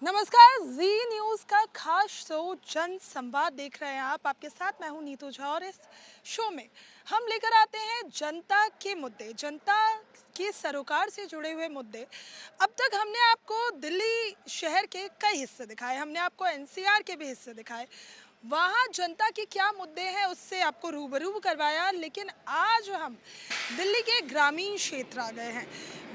नमस्कार, जी न्यूज़ का खास शो जन संवाद देख रहे हैं आप। आपके साथ मैं हूं नीतू झा और इस शो में हम लेकर आते हैं जनता के मुद्दे, जनता के सरोकार से जुड़े हुए मुद्दे। अब तक हमने आपको दिल्ली शहर के कई हिस्से दिखाए, हमने आपको एनसीआर के भी हिस्से दिखाए, वहाँ जनता के क्या मुद्दे हैं उससे आपको रूबरू करवाया। लेकिन आज हम दिल्ली के ग्रामीण क्षेत्र आ गए हैं।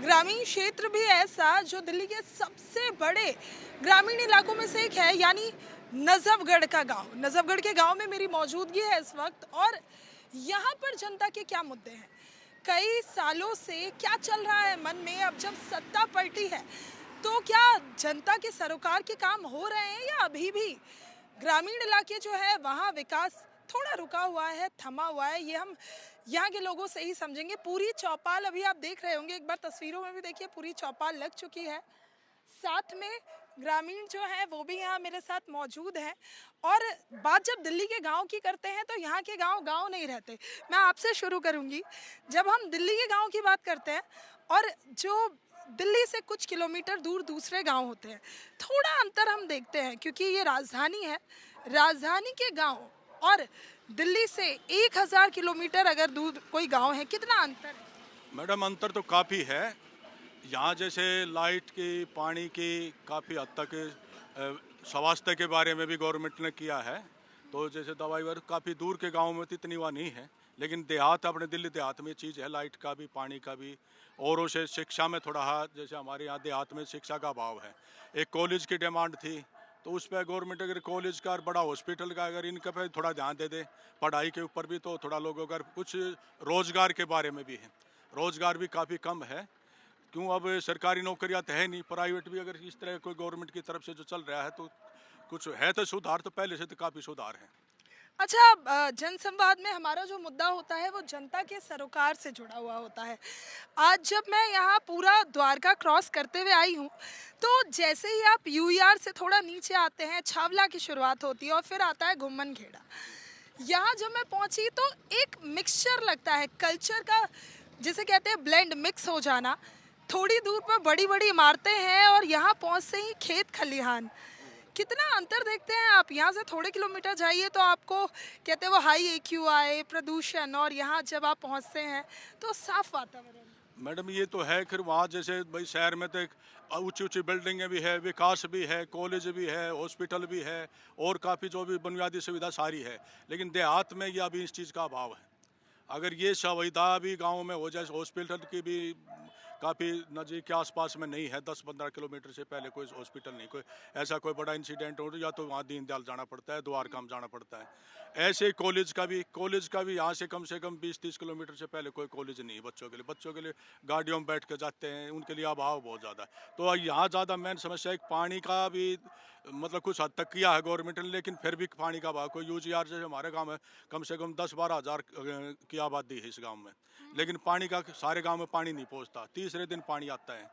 ग्रामीण क्षेत्र भी ऐसा जो दिल्ली के सबसे बड़े ग्रामीण इलाकों में से एक है, यानी नजफगढ़ का गांव। नजफगढ़ के गांव में मेरी मौजूदगी है इस वक्त और यहाँ पर जनता के क्या मुद्दे हैं, कई सालों से क्या चल रहा है मन में। अब जब सत्ता पलटी है तो क्या जनता के सरोकार के काम हो रहे हैं या अभी भी ग्रामीण इलाके जो है वहाँ विकास थोड़ा रुका हुआ है, थमा हुआ है, ये हम यहाँ के लोगों से ही समझेंगे। पूरी चौपाल अभी आप देख रहे होंगे, एक बार तस्वीरों में भी देखिए, पूरी चौपाल लग चुकी है। साथ में ग्रामीण जो है वो भी यहाँ मेरे साथ मौजूद हैं। और बात जब दिल्ली के गांव की करते हैं तो यहाँ के गांव गांव नहीं रहते। मैं आपसे शुरू करूँगी, जब हम दिल्ली के गांव की बात करते हैं और जो दिल्ली से कुछ किलोमीटर दूर दूसरे गांव होते हैं, थोड़ा अंतर हम देखते हैं क्योंकि ये राजधानी है। राजधानी के गांव और दिल्ली से 1000 किलोमीटर अगर दूर कोई गांव है, कितना अंतर है? मैडम, अंतर तो काफ़ी है। यहाँ जैसे लाइट की, पानी की काफ़ी हद तक स्वास्थ्य के बारे में भी गवर्नमेंट ने किया है। तो जैसे दवाई वगैरह काफ़ी दूर के गाँव में तो इतनी वहाँ नहीं है, लेकिन देहात, अपने दिल्ली देहात में चीज़ है, लाइट का भी, पानी का भी। औरों से शिक्षा में थोड़ा जैसे हमारे यहाँ देहात में शिक्षा का अभाव है। एक कॉलेज की डिमांड थी, तो उस पर गवर्नमेंट अगर कॉलेज का और बड़ा हॉस्पिटल का अगर इनका पे थोड़ा ध्यान दे दे, पढ़ाई के ऊपर भी, तो थोड़ा लोगों का कुछ रोजगार के बारे में भी है। रोजगार भी काफ़ी कम है। क्यों, अब सरकारी नौकरियां तो है नहीं, प्राइवेट भी अगर इस तरह कोई गवर्नमेंट की तरफ से जो चल रहा है तो कुछ है, तो सुधार तो पहले से तो काफ़ी सुधार है। अच्छा, जनसंवाद में हमारा जो मुद्दा होता है वो जनता के सरोकार से जुड़ा हुआ होता है। आज जब मैं यहाँ पूरा द्वारका क्रॉस करते हुए आई हूँ, तो जैसे ही आप यूईआर से थोड़ा नीचे आते हैं, छावला की शुरुआत होती है और फिर आता है घुम्मन खेड़ा। यहाँ जब मैं पहुँची तो एक मिक्सचर लगता है कल्चर का, जिसे कहते हैं ब्लेंड, मिक्स हो जाना। थोड़ी दूर पर बड़ी बड़ी इमारतें हैं और यहाँ पहुँचते ही खेत खलिहान। कितना अंतर देखते हैं आप। यहाँ से थोड़े किलोमीटर जाइए तो आपको कहते हैं वो हाई एक्यूआई, प्रदूषण, और यहाँ जब आप पहुँचते हैं तो साफ वातावरण। मैडम, ये तो है। फिर वहाँ जैसे भाई शहर में तो एक ऊंची ऊंची बिल्डिंगें भी है, विकास भी है, कॉलेज भी है, हॉस्पिटल भी है, और काफ़ी जो भी बुनियादी सुविधा सारी है। लेकिन देहात में ये अभी इस चीज़ का अभाव है। अगर ये सुविधा भी गाँव में हो जाए, हॉस्पिटल की भी काफ़ी नज़दीक के आसपास में नहीं है, 10-15 किलोमीटर से पहले कोई हॉस्पिटल नहीं, कोई ऐसा कोई बड़ा इंसिडेंट हो या तो वहाँ दीनदयाल जाना पड़ता है, द्वारका जाना पड़ता है। ऐसे ही कॉलेज का भी यहाँ से कम 20-30 किलोमीटर से पहले कोई कॉलेज नहीं है बच्चों के लिए गाड़ियों में बैठ कर जाते हैं, उनके लिए अभाव बहुत ज़्यादा है। तो यहाँ ज़्यादा मेन समस्या एक पानी का भी, मतलब कुछ हद तक किया है गवर्नमेंट ने, लेकिन फिर भी पानी का अभाव। कोई यूजीआर जैसे हमारे गाँव में कम से कम 10-12 हज़ार की आबादी है इस गाँव में, लेकिन पानी का सारे गांव में पानी नहीं पहुंचता, तीसरे दिन पानी आता है।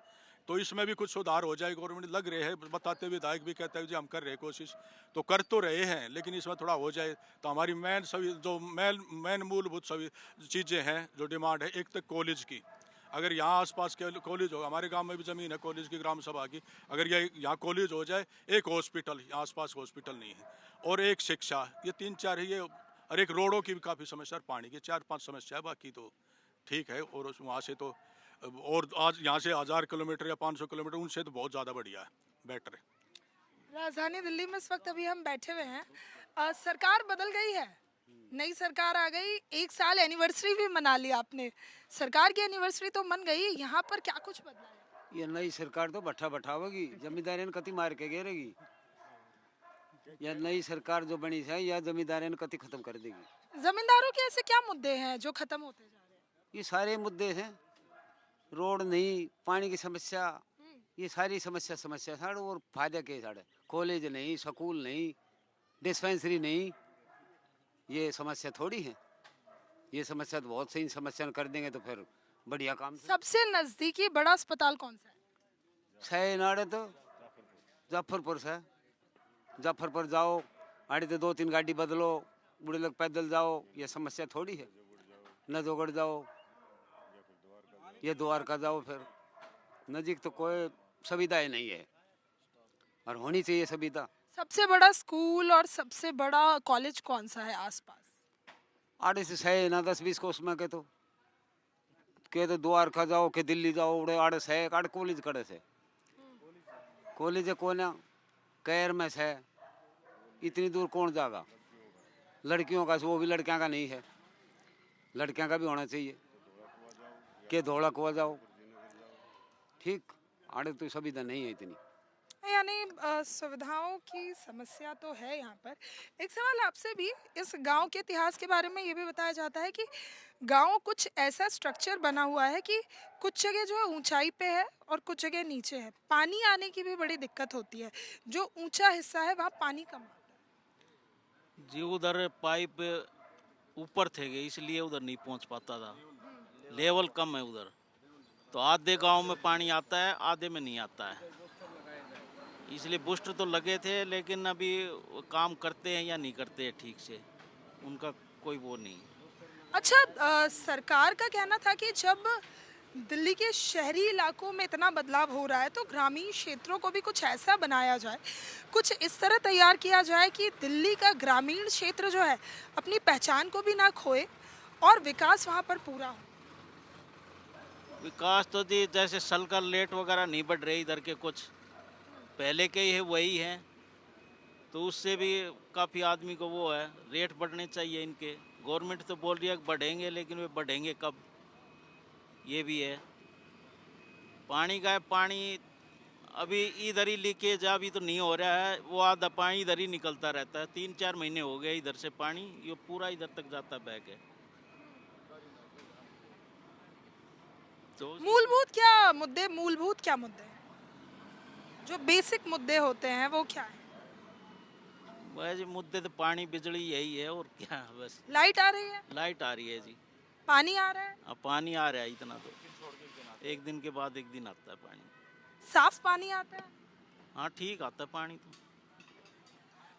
तो इसमें भी कुछ सुधार हो जाए, गवर्नमेंट लग रहे हैं बताते, विधायक भी कहते हैं जी हम कर रहे हैं कोशिश, तो कर तो रहे हैं, लेकिन इसमें थोड़ा हो जाए तो हमारी मेन सभी जो मेन मूलभूत सभी चीज़ें हैं, जो डिमांड है, एक तो कॉलेज की। अगर यहाँ आसपास के कॉलेज हो, हमारे गांव में भी ज़मीन है कॉलेज की, ग्राम सभा की, अगर ये यहाँ कॉलेज हो जाए, एक हॉस्पिटल, आसपास हॉस्पिटल नहीं है, और एक शिक्षा, ये 3-4 है ये। और एक रोडों की भी काफ़ी समस्या, पानी की 4-5 समस्या है, बाकी तो ठीक है। और वहाँ से तो, और आज यहाँ से 1000 किलोमीटर या 500 किलोमीटर उनसे तो बहुत ज़्यादा बढ़िया है, बेटर है। राजधानी दिल्ली में इस वक्त अभी हम बैठे हुए हैं। सरकार बदल गई है, नई सरकार आ गई, 1 साल एनिवर्सरी भी मना लिया आपने। सरकार की एनिवर्सरी तो मन गई, यहाँ पर क्या कुछ बदला है? ये नई सरकार तो भट्ठा भट्ठावेगी, जमींदारियन कति मार के घेरेगी। या नई सरकार जो बनी है या जमींदारियन कति खत्म कर देगी। जमींदारों के ऐसे क्या मुद्दे हैं जो खत्म होते जा रहे हैं? ये सारे मुद्दे हैं, रोड नहीं, पानी की समस्या, ये सारी समस्या साढ़े। और फायदा के साढ़े, कॉलेज नहीं, स्कूल नहीं, डिस्पेंसरी नहीं, ये समस्या थोड़ी है। ये समस्या तो बहुत सही समस्या कर देंगे तो फिर बढ़िया काम। सबसे नजदीकी बड़ा अस्पताल कौन सा है? सैनाड़े तो जफरपुर से, जफरपुर जाओ, आड़े तो 2-3 गाड़ी बदलो, बूढ़े लोग पैदल जाओ, ये समस्या थोड़ी है। नजोगढ़ जाओ, ये द्वारका जाओ, फिर नजीक तो कोई सुविधाएं नहीं है। और होनी चाहिए सुविधा। सबसे बड़ा स्कूल और सबसे बड़ा कॉलेज कौन सा है आसपास? आड़े से है ना 10-20 कोस में के तो द्वारका जाओ के दिल्ली जाओ उड़े आड़े से आड़े कॉलेज करे से कॉलेज कोना कैर में से इतनी दूर कौन जाएगा। लड़कियों का वो भी लड़कियां का नहीं है, लड़कियां का भी होना चाहिए के धोला कुआ जाओ। ठीक आड़े तो सुविधा नहीं है इतनी। यानी सुविधाओं की समस्या तो है यहाँ पर। एक सवाल आपसे भी, इस गांव के इतिहास के बारे में ये भी बताया जाता है कि गांव कुछ ऐसा स्ट्रक्चर बना हुआ है कि कुछ जगह जो है ऊंचाई पे है और कुछ जगह नीचे है। पानी आने की भी बड़ी दिक्कत होती है, जो ऊंचा हिस्सा है वहाँ पानी कम आता है। जी उधर पाइप ऊपर थे गए इसलिए उधर नहीं पहुंच पाता था, लेवल कम है उधर। तो आधे गांव में पानी आता है, आधे में नहीं आता है, इसलिए बूस्टर तो लगे थे लेकिन अभी वो काम करते हैं या नहीं करते हैं ठीक से, उनका कोई वो नहीं। अच्छा, सरकार का कहना था कि जब दिल्ली के शहरी इलाकों में इतना बदलाव हो रहा है तो ग्रामीण क्षेत्रों को भी कुछ ऐसा बनाया जाए, कुछ इस तरह तैयार किया जाए कि दिल्ली का ग्रामीण क्षेत्र जो है अपनी पहचान को भी ना खोए और विकास वहाँ पर पूरा हो। विकास तो जी जैसे सलकर लेट वगैरह नहीं बढ़ रहे इधर के, कुछ पहले के ही है वही है, तो उससे भी काफ़ी आदमी को वो है, रेट बढ़ने चाहिए इनके। गवर्नमेंट तो बोल रही है कि बढ़ेंगे, लेकिन वे बढ़ेंगे कब, ये भी है। पानी का है, पानी अभी इधर ही लीकेज अभी तो नहीं हो रहा है, वो आधा पानी इधर ही निकलता रहता है। 3-4 महीने हो गए इधर से पानी ये पूरा इधर तक जाता बह के। तो मूलभूत क्या मुद्दे हैं? जो बेसिक मुद्दे होते हैं वो क्या है? वैसे मुद्दे तो पानी बिजली यही है और क्या है, बस। लाइट आ रही है, लाइट आ रही है जी, पानी आ रहा है, अब पानी आ रहा है इतना तो, एक दिन के बाद एक दिन आता है पानी। साफ पानी आता है। हाँ ठीक आता है पानी तो।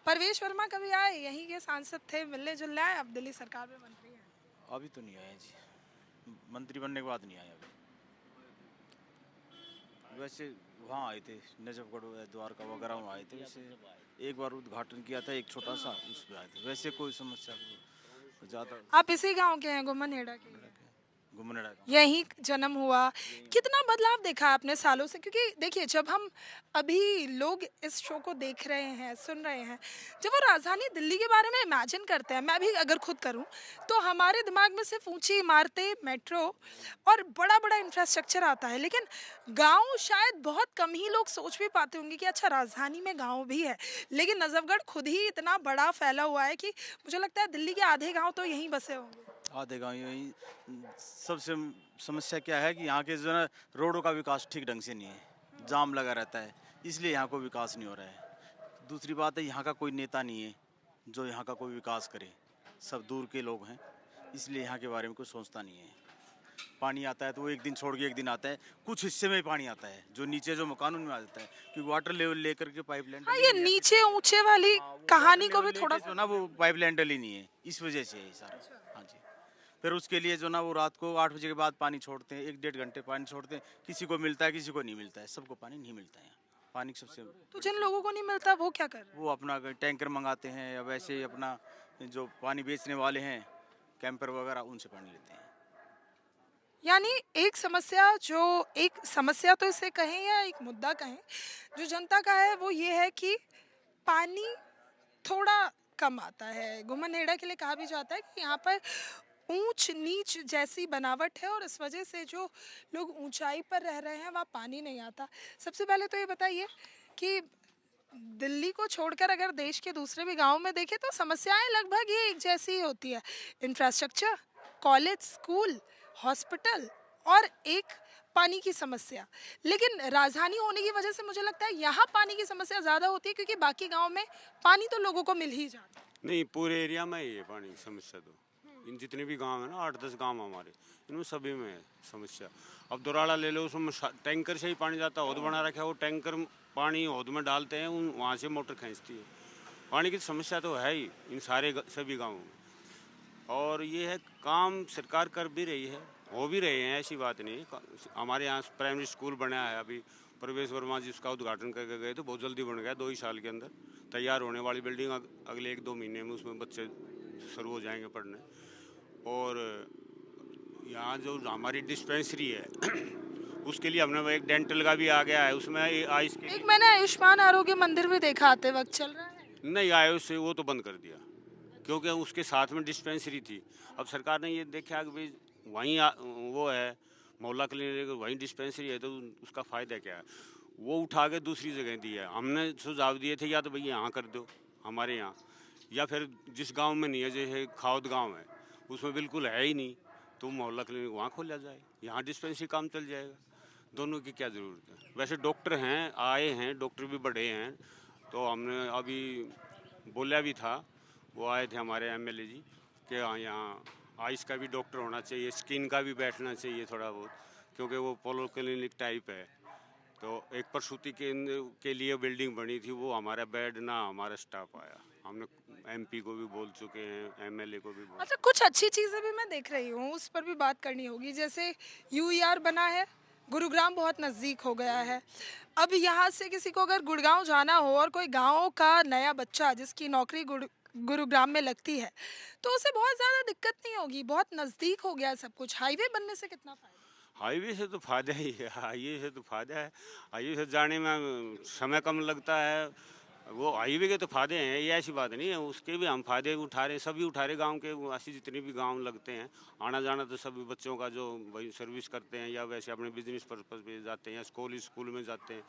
परवेश वर्मा कभी आए? यहीं के सांसद थे, मिलने जुलने आए, अब दिल्ली सरकार में मंत्री हैं। अभी तो नहीं आया जी, मंत्री बनने के बाद नहीं आया अभी। वैसे वहाँ आए थे नजफगढ़ द्वारका वगैरह वहाँ आए थे, वैसे एक बार उद्घाटन किया था एक छोटा सा, उस पर आए थे। वैसे कोई समस्या ज़्यादा। आप इसी गांव के हैं, गुम्मनहेड़ा के? घुमनेड़ा यहीं जन्म हुआ। कितना बदलाव देखा आपने सालों से? क्योंकि देखिए, जब हम अभी लोग इस शो को देख रहे हैं, सुन रहे हैं, जब वो राजधानी दिल्ली के बारे में इमेजिन करते हैं, मैं भी अगर खुद करूं तो हमारे दिमाग में सिर्फ ऊंची इमारतें, मेट्रो और बड़ा बड़ा इंफ्रास्ट्रक्चर आता है। लेकिन गांव शायद बहुत कम ही लोग सोच भी पाते होंगे कि अच्छा, राजधानी में गांव भी है। लेकिन नजफगढ़ खुद ही इतना बड़ा फैला हुआ है कि मुझे लगता है दिल्ली के आधे गाँव तो यहीं बसे होंगे। आधे गाँव यही। सबसे समस्या क्या है कि यहाँ के जो है रोडों का विकास ठीक ढंग से नहीं है, जाम लगा रहता है, इसलिए यहाँ को विकास नहीं हो रहा है। दूसरी बात है यहाँ का कोई नेता नहीं है जो यहाँ का कोई विकास करे, सब दूर के लोग हैं, इसलिए यहाँ के बारे में कुछ सोचता नहीं है। पानी आता है तो वो एक दिन छोड़ के एक दिन आता है, कुछ हिस्से में पानी आता है जो नीचे जो मकानों में आ जाता है, क्योंकि वाटर लेवल लेकर के पाइपलाइन। हाँ, ये नीचे ऊंचे वाली कहानी को भी थोड़ा जो ना वो पाइपलाइन डली नहीं है, इस वजह से है सारा। हाँ जी, फिर उसके लिए जो ना वो रात को 8 बजे के बाद पानी छोड़ते हैं, 1-1.5 घंटे पानी छोड़ते हैं, किसी को मिलता है किसी को नहीं मिलता है, सबको पानी नहीं मिलता है। पानी सबसे तो जिन लोगों को नहीं मिलता वो क्या कर रहे हैं? वो अपना टैंकर मंगाते हैं या वैसे ही अपना जो पानी बेचने वाले हैं कैंपर वगैरह, उनसे पानी लेते हैं। यानी एक समस्या तो इसे कहें या एक मुद्दा कहें जो जनता का है, वो ये है कि पानी थोड़ा कम आता है। गुम्मनहेड़ा के लिए कहा भी जाता है कि यहाँ पर ऊंच नीच जैसी बनावट है और इस वजह से जो लोग ऊंचाई पर रह रहे हैं वहाँ पानी नहीं आता। सबसे पहले तो ये बताइए कि दिल्ली को छोड़कर अगर देश के दूसरे भी गांवों में देखें तो समस्याएं लगभग ये एक जैसी ही होती है। इंफ्रास्ट्रक्चर, कॉलेज, स्कूल, हॉस्पिटल और एक पानी की समस्या। लेकिन राजधानी होने की वजह से मुझे लगता है यहाँ पानी की समस्या ज़्यादा होती है, क्योंकि बाकी गांव में पानी तो लोगों को मिल ही जाता है। नहीं, पूरे एरिया में ही है पानी की समस्या। तो इन जितने भी गांव है ना, 8-10 गांव हमारे, इनमें सभी में है समस्या। अब दोराड़ा ले लो, उसमें टैंकर से ही पानी जाता है, हौद बना रखा है, वो टैंकर पानी हौद में डालते हैं, वहाँ से मोटर खींचती है। पानी की समस्या तो है ही इन सभी गाँवों में। और ये है, काम सरकार कर भी रही है, हो भी रहे हैं, ऐसी बात नहीं। हमारे यहाँ प्राइमरी स्कूल बना है, अभी प्रवेश वर्मा जी उसका उद्घाटन करके गए थे, बहुत जल्दी बन गया, 2 ही साल के अंदर तैयार होने वाली बिल्डिंग अगले 1-2 महीने में उसमें बच्चे शुरू हो जाएंगे पढ़ने। और यहाँ जो हमारी डिस्पेंसरी है उसके लिए हमने एक डेंटल का भी आ गया है, उसमें आयुष के एक मैंने आयुष्मान आरोग्य मंदिर भी देखा आते वक्त, चल रहा है? नहीं, आयुष से वो तो बंद कर दिया क्योंकि उसके साथ में डिस्पेंसरी थी। अब सरकार ने ये देखा कि भाई वहीं वो है मोहल्ला क्लिनिक, वहीं डिस्पेंसरी है, तो उसका फ़ायदा क्या है, वो उठा के दूसरी जगह दी है। हमने सुझाव दिए थे या तो भैया यहाँ कर दो हमारे यहाँ, या फिर जिस गांव में नहीं है, जैसे खाउद गांव है उसमें बिल्कुल है ही नहीं, तो मोहल्ला क्लिनिक वहाँ खोला जाए, यहाँ डिस्पेंसरी काम चल जाएगा। दोनों की क्या ज़रूरत है? वैसे डॉक्टर हैं, आए हैं, डॉक्टर भी बढ़े हैं, तो हमने अभी बोला भी था, वो आए थे हमारे एमएलए जी कि हाँ यहाँ आइस का भी डॉक्टर होना चाहिए, स्किन का भी बैठना चाहिए थोड़ा बहुत, क्योंकि वो पोलो क्लिनिक टाइप है। तो एक प्रसूति केंद्र के लिए बिल्डिंग बनी थी, वो हमारा बेड ना हमारा स्टाफ आया। हमने एमपी को भी बोल चुके हैं, एमएलए को भी बोल। अच्छा, कुछ अच्छी चीज़ें भी मैं देख रही हूँ, उस पर भी बात करनी होगी। जैसे यूईआर बना है, गुरुग्राम बहुत नज़दीक हो गया है। अब यहाँ से किसी को अगर गुड़गांव जाना हो और कोई गांव का नया बच्चा जिसकी नौकरी गुरुग्राम में लगती है, तो उसे बहुत ज़्यादा दिक्कत नहीं होगी, बहुत नज़दीक हो गया सब कुछ। हाईवे बनने से कितना फ़ायदा? हाईवे से तो फायदा ही है, हाईवे से तो फायदा है। हाईवे से जाने में समय कम लगता है, वो हाईवे के तो फायदे हैं, ये ऐसी बात नहीं है, उसके भी हम फायदे उठा रहे, सभी उठा रहे। गांव के ऐसी जितने भी गांव लगते हैं, आना जाना तो सभी बच्चों का जो भाई सर्विस करते हैं या वैसे अपने बिजनेस पर्पज पे जाते हैं या स्कूल में जाते हैं,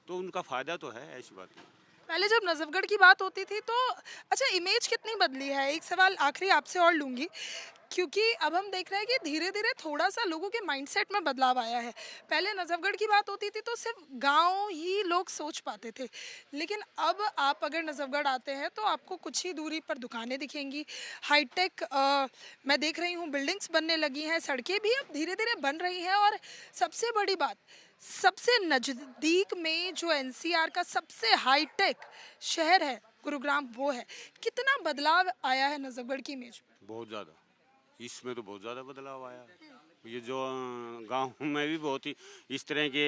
तो उनका फ़ायदा तो है, ऐसी बात नहीं। पहले जब नजफगढ़ की बात होती थी तो अच्छा, इमेज कितनी बदली है? एक सवाल आखिरी आपसे और लूंगी, क्योंकि अब हम देख रहे हैं कि धीरे धीरे थोड़ा सा लोगों के माइंडसेट में बदलाव आया है। पहले नजफगढ़ की बात होती थी तो सिर्फ गांव ही लोग सोच पाते थे, लेकिन अब आप अगर नजफगढ़ आते हैं तो आपको कुछ ही दूरी पर दुकानें दिखेंगी, हाईटेक मैं देख रही हूँ बिल्डिंग्स बनने लगी हैं, सड़कें भी अब धीरे धीरे बन रही हैं, और सबसे बड़ी बात, सबसे नज़दीक में जो एनसीआर का सबसे हाईटेक शहर है गुरुग्राम, वो है। कितना बदलाव आया है नजफगढ़ की इमेज में? बहुत ज़्यादा, इसमें तो बहुत ज़्यादा बदलाव आया। ये जो गांव में भी बहुत ही इस तरह के,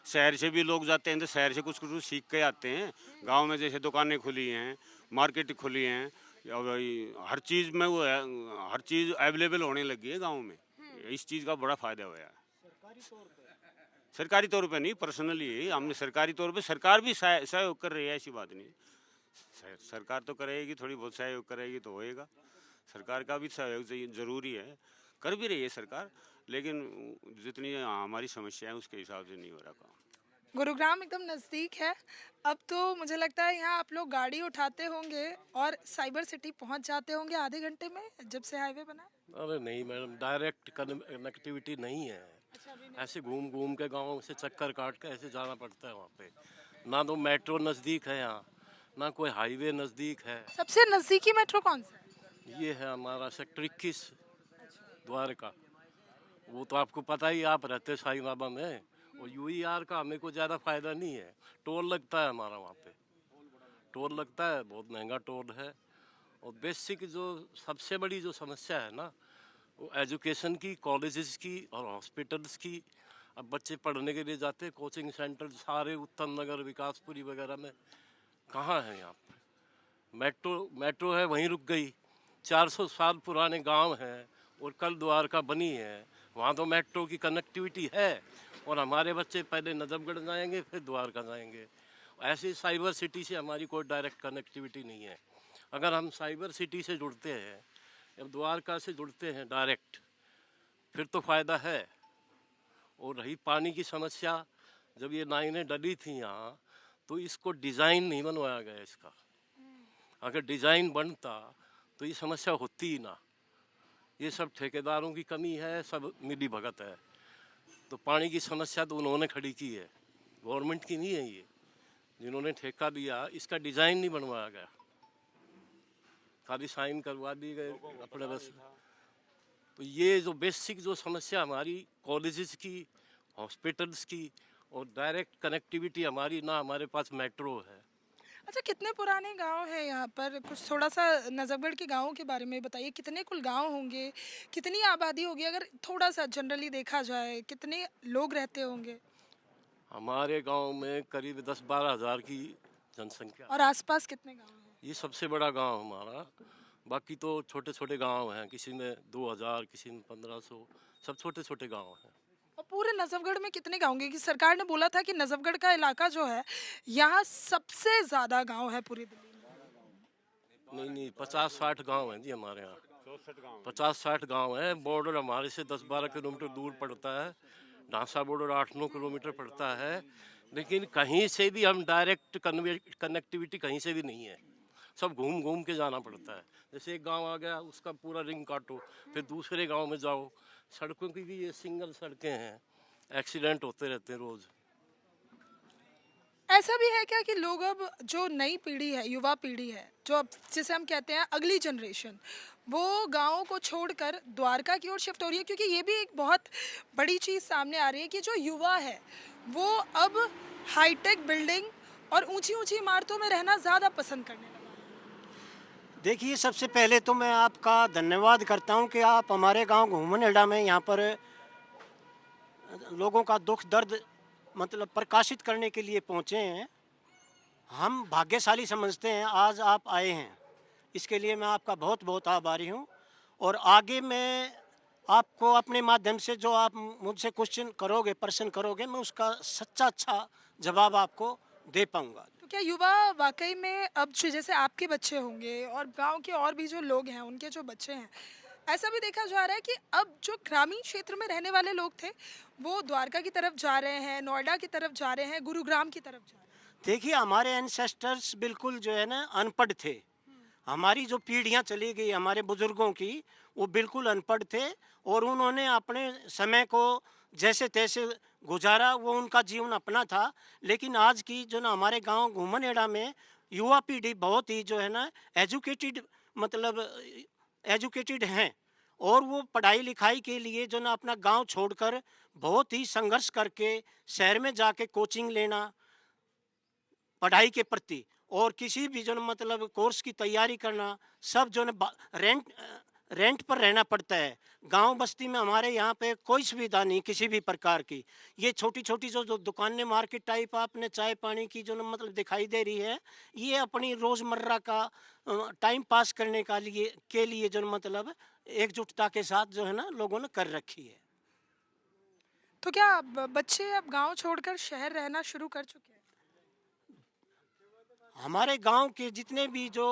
शहर से भी लोग जाते हैं तो शहर से कुछ कुछ सीख के आते हैं। गांव में जैसे दुकानें खुली हैं, मार्केट खुली हैं, और भाई हर चीज़ में वो है, हर चीज़ अवेलेबल होने लगी है गांव में। इस चीज़ का बड़ा फ़ायदा हुआ है। सरकारी तौर पे नहीं, पर्सनली हमने सरकारी तौर पे, सरकार भी सहयोग कर रही है, ऐसी बात नहीं। सरकार तो करेगी, थोड़ी बहुत सहयोग करेगी तो होएगा। सरकार का भी सहयोग जरूरी है, कर भी रही है सरकार, लेकिन जितनी हमारी समस्या है उसके हिसाब से नहीं हो रहा काम। गुरुग्राम एकदम नज़दीक है। अब तो मुझे लगता है यहाँ आप लोग गाड़ी उठाते होंगे और साइबर सिटी पहुँच जाते होंगे आधे घंटे में, जब से हाईवे बना है। अरे नहीं मैडम, डायरेक्ट कनेक्टिविटी नहीं है। ऐसे घूम घूम के गाँव से चक्कर काट के ऐसे जाना पड़ता है वहाँ पे। ना तो मेट्रो नज़दीक है यहाँ, ना कोई हाईवे नज़दीक है। सबसे नज़दीकी मेट्रो कौन सा है? ये है हमारा सेक्टर 21 द्वारका। वो तो आपको पता ही, आप रहते साई बाबा में। और यूईआर का हमें कोई ज़्यादा फ़ायदा नहीं है। टोल लगता है हमारा वहाँ पे, टोल लगता है, बहुत महंगा टोल है। और बेसिक जो सबसे बड़ी जो समस्या है ना, वो एजुकेशन की, कॉलेजेस की और हॉस्पिटल्स की। अब बच्चे पढ़ने के लिए जाते हैं, कोचिंग सेंटर सारे उत्तम नगर, विकासपुरी वगैरह में कहाँ है यहाँ पे? मेट्रो है वहीं रुक गई। 400 साल पुराने गांव हैं और कल द्वारका बनी है, वहाँ तो मेट्रो की कनेक्टिविटी है, और हमारे बच्चे पहले नजफगढ़ जाएंगे फिर द्वारका जाएंगे। ऐसे साइबर सिटी से हमारी कोई डायरेक्ट कनेक्टिविटी नहीं है। अगर हम साइबर सिटी से जुड़ते हैं या द्वारका से जुड़ते हैं डायरेक्ट, फिर तो फ़ायदा है। और रही पानी की समस्या, जब ये लाइनें डली थी यहाँ, तो इसको डिज़ाइन नहीं बनवाया गया इसका। अगर डिज़ाइन बनता तो ये समस्या होती ही ना। ये सब ठेकेदारों की कमी है, सब मिली भगत है। तो पानी की समस्या तो उन्होंने खड़ी की है, गवर्नमेंट की नहीं है। ये जिन्होंने ठेका दिया, इसका डिज़ाइन नहीं बनवाया गया, खाली साइन करवा दी गए अपने बस। तो ये जो बेसिक जो समस्या हमारी कॉलेजेस की, हॉस्पिटल्स की और डायरेक्ट कनेक्टिविटी हमारी ना, हमारे पास मेट्रो है। अच्छा, कितने पुराने गांव हैं यहाँ पर? कुछ थोड़ा सा नजफगढ़ के गांवों के बारे में बताइए। कितने कुल गांव होंगे, कितनी आबादी होगी, अगर थोड़ा सा जनरली देखा जाए कितने लोग रहते होंगे? हमारे गांव में करीब 10-12 हज़ार की जनसंख्या और आसपास कितने गांव हैं? ये सबसे बड़ा गांव हमारा। बाकी तो छोटे छोटे गांव हैं, किसी में 2000, किसी में 1500, सब छोटे छोटे गांव हैं। और पूरे नजफगढ़ में कितने गाँव होंगे? कि सरकार ने बोला था कि नजफगढ़ का इलाका जो है यहाँ सबसे ज्यादा गांव है पूरी दिल्ली में। नहीं नहीं, 50-60 गांव हैं जी हमारे यहाँ। 50-60 गांव हैं। बॉर्डर हमारे से 10-12 किलोमीटर दूर पड़ता है। ढांसा बॉर्डर 8-9 किलोमीटर पड़ता है। लेकिन कहीं से भी हम डायरेक्ट कनेक्टिविटी कहीं से भी नहीं है। सब घूम घूम के जाना पड़ता है। जैसे एक गांव आ गया, उसका पूरा रिंग काटो, फिर दूसरे गांव में जाओ। सड़कों की भी ये सिंगल सड़कें हैं, एक्सीडेंट होते रहते हैं रोज़। ऐसा भी है क्या कि लोग अब जो नई पीढ़ी है, युवा पीढ़ी है, जो अब जिसे हम कहते हैं अगली जनरेशन, वो गाँव को छोड़कर द्वारका की ओर शिफ्ट हो रही है? क्योंकि ये भी एक बहुत बड़ी चीज़ सामने आ रही है कि जो युवा है वो अब हाईटेक बिल्डिंग और ऊंची ऊंची इमारतों में रहना ज़्यादा पसंद करने लगा है। देखिए, सबसे पहले तो मैं आपका धन्यवाद करता हूं कि आप हमारे गांव घूमनहेड़ा में यहाँ पर लोगों का दुख दर्द मतलब प्रकाशित करने के लिए पहुँचे हैं। हम भाग्यशाली समझते हैं आज आप आए हैं, इसके लिए मैं आपका बहुत बहुत आभारी हूँ। और आगे मैं आपको अपने माध्यम से जो आप मुझसे क्वेश्चन करोगे, प्रश्न करोगे, मैं उसका सच्चा अच्छा जवाब आपको दे पाऊँगा। तो क्या युवा वाकई में अब जैसे आपके बच्चे होंगे और गांव के और भी जो लोग हैं उनके जो बच्चे हैं, ऐसा भी देखा जा रहा है कि अब जो ग्रामीण क्षेत्र में रहने वाले लोग थे वो द्वारका की तरफ जा रहे हैं, नोएडा की तरफ जा रहे हैं, गुरुग्राम की तरफ जा रहे हैं? देखिए, हमारे एंसेस्टर्स बिल्कुल जो है ना अनपढ़ थे। हमारी जो पीढ़ियां चली गई हमारे बुजुर्गों की, वो बिल्कुल अनपढ़ थे और उन्होंने अपने समय को जैसे तैसे गुजारा, वो उनका जीवन अपना था। लेकिन आज की जो ना हमारे गांव घूमनहेड़ा में युवा पीढ़ी बहुत ही जो है ना एजुकेटेड मतलब एजुकेटेड हैं और वो पढ़ाई लिखाई के लिए जो ना अपना गांव छोड़कर बहुत ही संघर्ष करके शहर में जाके कोचिंग लेना पढ़ाई के प्रति और किसी भी जो मतलब कोर्स की तैयारी करना, सब जो है रेंट पर रहना पड़ता है। गांव बस्ती में हमारे यहाँ पे कोई सुविधा नहीं किसी भी प्रकार की। ये छोटी छोटी जो दुकानें मार्केट टाइप आपने चाय पानी की जो मतलब दिखाई दे रही है, ये अपनी रोज़मर्रा का टाइम पास करने का के लिए जो मतलब एकजुटता के साथ जो है ना लोगों ने कर रखी है। तो क्या बच्चे अब गांव छोड़कर शहर रहना शुरू कर चुके हैं? हमारे गांव के जितने भी जो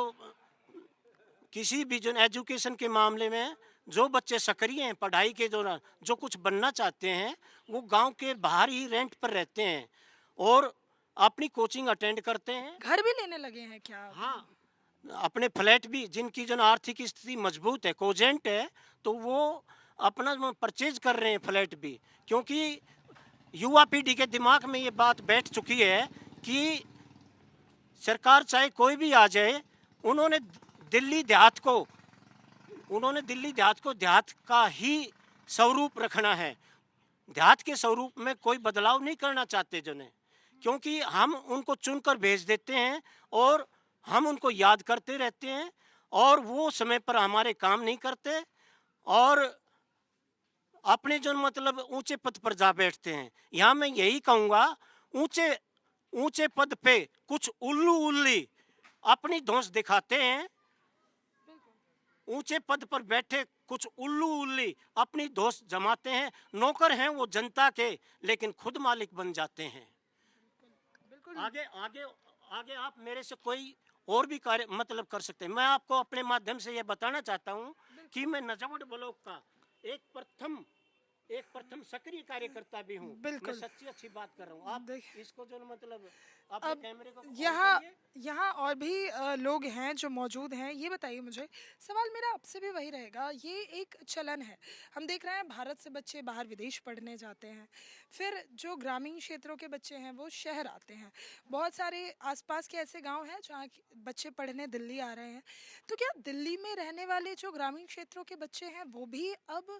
किसी भी जो एजुकेशन के मामले में जो बच्चे सक्रिय हैं पढ़ाई के दौरान, जो कुछ बनना चाहते हैं, वो गांव के बाहर ही रेंट पर रहते हैं और अपनी कोचिंग अटेंड करते हैं। घर भी लेने लगे हैं क्या? हाँ, अपने फ्लैट भी, जिनकी जो आर्थिक स्थिति मजबूत है, कोजेंट है, तो वो अपना परचेज कर रहे हैं फ्लैट भी। क्योंकि युवा पीढ़ी के दिमाग में ये बात बैठ चुकी है कि सरकार चाहे कोई भी आ जाए, उन्होंने दिल्ली देहात को देहात का ही स्वरूप रखना है। देहात के स्वरूप में कोई बदलाव नहीं करना चाहते जिन्हें, क्योंकि हम उनको चुनकर भेज देते हैं और हम उनको याद करते रहते हैं और वो समय पर हमारे काम नहीं करते और अपने जो मतलब ऊंचे पद पर जा बैठते हैं। यहाँ मैं यही कहूँगा, ऊंचे पद पे कुछ उल्लू उल्ली अपनी धौंस दिखाते हैं। ऊंचे पद पर बैठे कुछ उल्लू उल्ली अपनी धौंस जमाते हैं। नौकर हैं वो जनता के, लेकिन खुद मालिक बन जाते हैं। आगे आगे आगे आप मेरे से कोई और भी कार्य मतलब कर सकते हैं। मैं आपको अपने माध्यम से ये बताना चाहता हूँ कि मैं नजफगढ़ ब्लॉक का एक प्रथम सक्रिय कार्यकर्ता भी हूँ। मैं सच्ची अच्छी बात कर रहा हूँ। आप इसको जो मतलब अपने कैमरे को यहाँ और भी लोग हैं जो मौजूद हैं। ये बताइए मुझे, सवाल मेरा आपसे भी वही रहेगा। ये एक चलन है, हम देख रहे हैं भारत से बच्चे बाहर विदेश पढ़ने जाते हैं, फिर जो ग्रामीण क्षेत्रों के बच्चे हैं वो शहर आते हैं। बहुत सारे आसपास के ऐसे गांव हैं जहाँ बच्चे पढ़ने दिल्ली आ रहे हैं। तो क्या दिल्ली में रहने वाले जो ग्रामीण क्षेत्रों के बच्चे हैं वो भी अब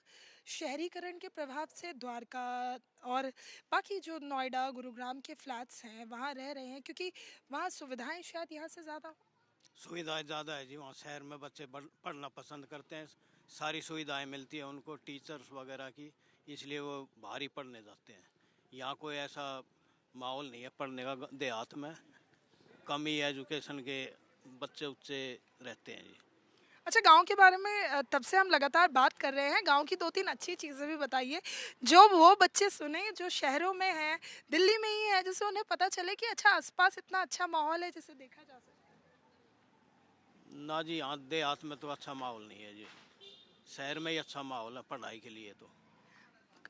शहरीकरण के प्रभाव से द्वारका और बाकी जो नोएडा गुरुग्राम के फ्लैट्स हैं वहाँ रह रहे हैं, क्योंकि वहाँ सुविधाएं शायद यहाँ से ज़्यादा? सुविधाएं ज़्यादा है जी, वहाँ शहर में बच्चे पढ़ना पसंद करते हैं। सारी सुविधाएं मिलती है उनको, टीचर्स वगैरह की, इसलिए वो बाहर ही पढ़ने जाते हैं। यहाँ कोई ऐसा माहौल नहीं है पढ़ने का देहात में, कम ही एजुकेशन के बच्चे उच्चे रहते हैं जी। अच्छा, गांव के बारे में तब से हम लगातार बात कर रहे हैं। गांव की 2-3 अच्छी चीज़ें भी बताइए, जो वो बच्चे सुने जो शहरों में हैं, दिल्ली में ही हैं, जिससे उन्हें पता चले कि अच्छा आसपास इतना अच्छा माहौल है जिसे देखा जा सकता ना जी, यहाँ देहात में तो अच्छा माहौल नहीं है जी, शहर में ही अच्छा माहौल है पढ़ाई के लिए तो।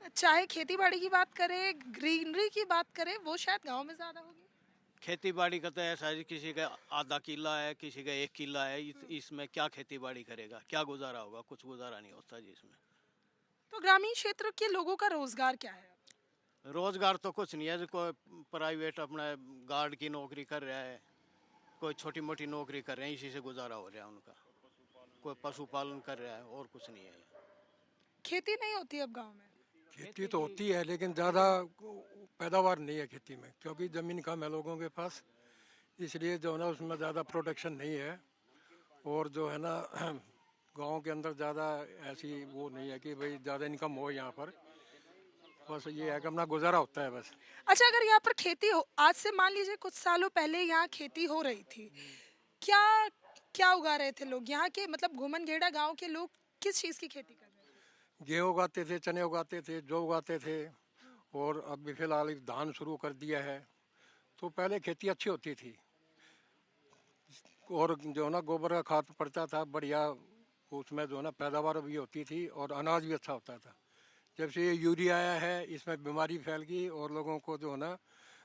है। चाहे खेती बाड़ी की बात करें, ग्रीनरी की बात करें, वो शायद गाँव में ज़्यादा होगी। खेती बाड़ी का तो ऐसा है जी, किसी का आधा किला है, किसी का 1 किला है, इसमें क्या खेती बाड़ी करेगा, क्या गुजारा होगा? कुछ गुजारा नहीं होता जी इसमें। तो ग्रामीण क्षेत्र के लोगों का रोजगार क्या है? रोजगार तो कुछ नहीं है जी, कोई प्राइवेट अपना गार्ड की नौकरी कर रहा है, कोई छोटी मोटी नौकरी कर रहे हैं, इसी से गुजारा हो रहा है उनका। कोई पशुपालन कर रहा है, और कुछ नहीं है। खेती नहीं होती अब गांव में। खेती तो होती है लेकिन ज़्यादा पैदावार नहीं है खेती में, क्योंकि ज़मीन कम है लोगों के पास, इसलिए जो है ना उसमें ज़्यादा प्रोडक्शन नहीं है। और जो है ना गांव के अंदर ज़्यादा ऐसी वो नहीं है कि भाई ज़्यादा इनकम हो यहाँ पर, बस ये है कि अपना गुजारा होता है बस। अच्छा, अगर यहाँ पर खेती हो, आज से मान लीजिए कुछ सालों पहले यहाँ खेती हो रही थी, क्या क्या उगा रहे थे लोग यहाँ के, मतलब घुमनगेड़ा गांव के लोग किस चीज़ की खेती कर रहे थे? गेहूँ उगाते थे, चने उगाते थे, जौ उगाते थे, और अभी फ़िलहाल धान शुरू कर दिया है। तो पहले खेती अच्छी होती थी, और जो है ना गोबर का खाद पड़ता था बढ़िया, उसमें जो है ना पैदावार भी होती थी और अनाज भी अच्छा होता था। जब से ये यूरिया आया है इसमें बीमारी फैल गई और लोगों को जो है ना